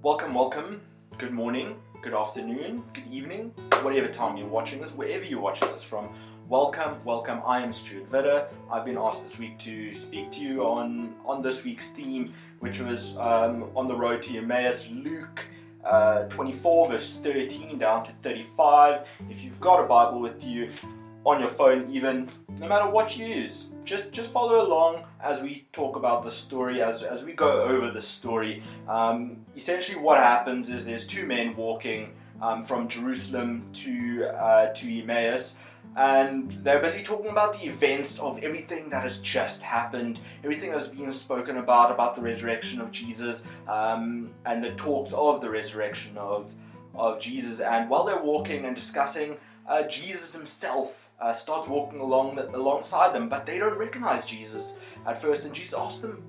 Welcome. Good morning, good afternoon, good evening, whatever time you're watching this, wherever you're watching this from. Welcome. I am Stuart. I've been asked this week to speak to you on this week's theme, which was on the road to Emmaus, Luke 24 verse 13 down to 35. If you've got a Bible with you, on your phone even, no matter what you use, just follow along as we talk about the story, as we go over the story. Essentially what happens is there's two men walking from Jerusalem to Emmaus, and they're busy talking about the events of everything that has just happened, everything that's been spoken about the resurrection of Jesus, and the talks of the resurrection of Jesus. And while they're walking and discussing, Jesus himself starts walking alongside them, but they don't recognize Jesus at first. And Jesus asks them,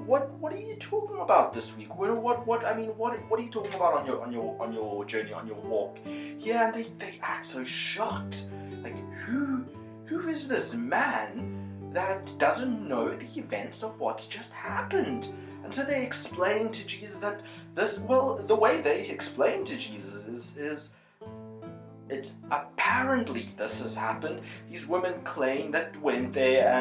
what are you talking about this week? What are you talking about on your journey, on your walk? Yeah, and they act so shocked. Like, who is this man that doesn't know the events of what's just happened? And so they explain to Jesus that the way they explain to Jesus is it's apparently this has happened. These women claim that went there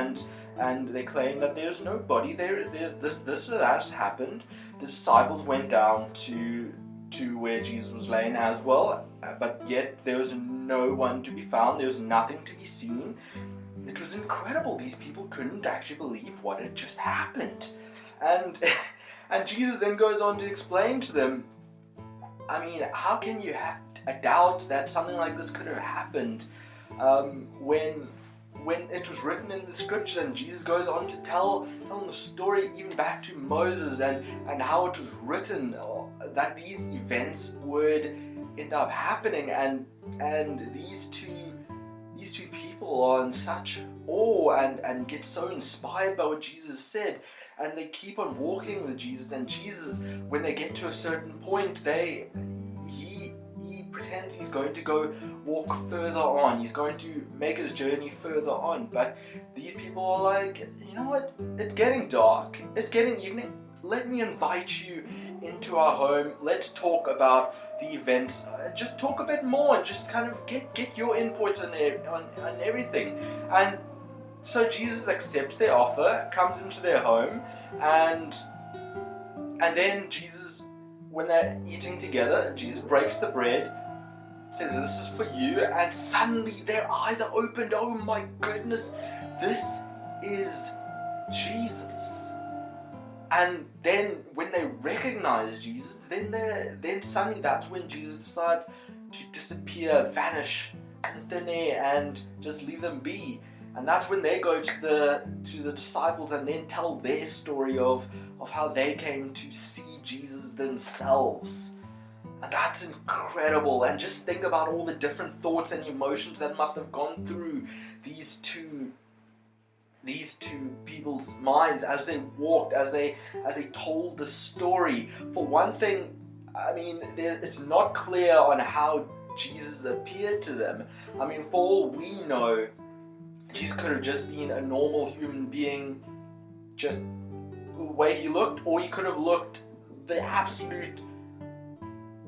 and they claim that there's no body there. There's this or that has happened. The disciples went down to where Jesus was laying as well, but yet there was no one to be found. There was nothing to be seen. It was incredible. These people couldn't actually believe what had just happened. And Jesus then goes on to explain to them, how can you have a doubt that something like this could have happened when it was written in the scripture? And Jesus goes on to tell the story even back to Moses and how it was written that these events would end up happening, and these two people are in such awe and get so inspired by what Jesus said, and they keep on walking with Jesus. And Jesus, when they get to a certain point, he pretends he's going to go walk further on. He's going to make his journey further on. But these people are like, you know what? It's getting dark. It's getting evening. Let me invite you into our home. Let's talk about the events. Just talk a bit more and just kind of get your input on everything. And so Jesus accepts their offer, comes into their home, and then Jesus, when they're eating together, Jesus breaks the bread, says, "This is for you," and suddenly their eyes are opened. Oh my goodness, this is Jesus. And then when they recognize Jesus, then suddenly that's when Jesus decides to disappear, vanish in thin air, and just leave them be. And that's when they go to the disciples and then tell their story of how they came to see Jesus themselves. And that's incredible. And just think about all the different thoughts and emotions that must have gone through these two people's minds as they walked, as they told the story. For one thing, it's not clear on how Jesus appeared to them. For all we know, Jesus could have just been a normal human being, just the way he looked, or he could have looked the absolute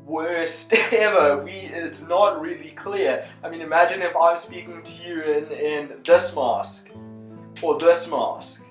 worst ever. It's not really clear. Imagine if I'm speaking to you in this mask, or this mask,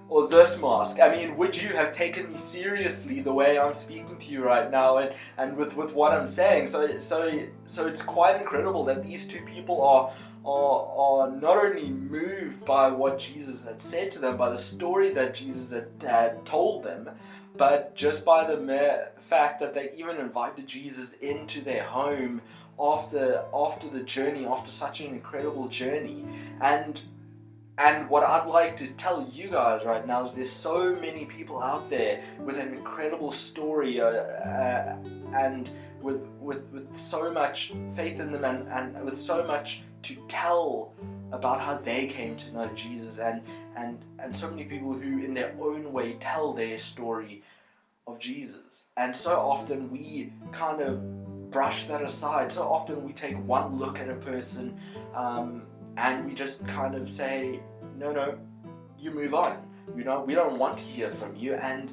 or this mask. Would you have taken me seriously the way I'm speaking to you right now and with what I'm saying? So it's quite incredible that these two people are not only moved by what Jesus had said to them, by the story that Jesus had told them, but just by the mere fact that they even invited Jesus into their home after the journey, after such an incredible journey. And what I'd like to tell you guys right now is there's so many people out there with an incredible story and with so much faith in them and with so much to tell about how they came to know Jesus, and so many people who in their own way tell their story of Jesus. And so often we kind of brush that aside. So often we take one look at a person and we just kind of say, no, you move on. We don't want to hear from you, and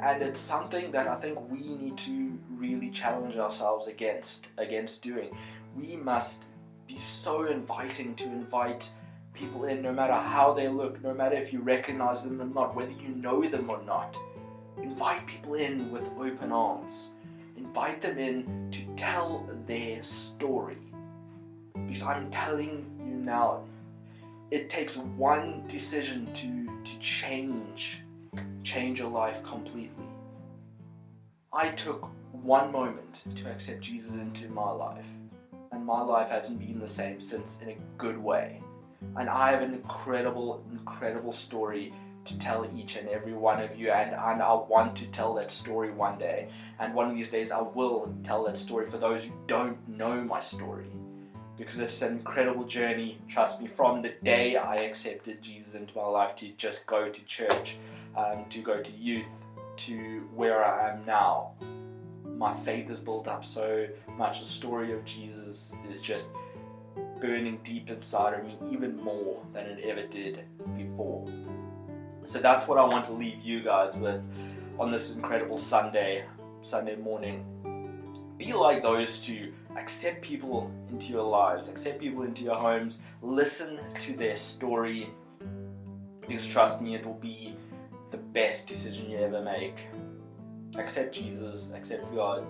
And it's something that I think we need to really challenge ourselves against doing. We must be so inviting to invite people in, no matter how they look, no matter if you recognize them or not, whether you know them or not. Invite people in with open arms. Invite them in to tell their story. Because I'm telling you now, it takes one decision to change your life completely. I took one moment to accept Jesus into my life, and my life hasn't been the same since, in a good way. And I have an incredible story to tell each and every one of you, and I want to tell that story one day. And one of these days I will tell that story for those who don't know my story, because it's an incredible journey, trust me, from the day I accepted Jesus into my life to just go to church, to go to youth, to where I am now. My faith is built up so much. The story of Jesus is just burning deep inside of me, even more than it ever did before. So that's what I want to leave you guys with on this incredible Sunday morning. Be like those to accept people into your lives, accept people into your homes, listen to their story, because trust me, it will be the best decision you ever make. Accept Jesus, accept God,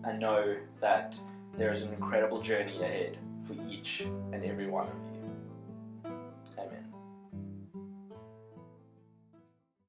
and know that there is an incredible journey ahead for each and every one of you. Amen.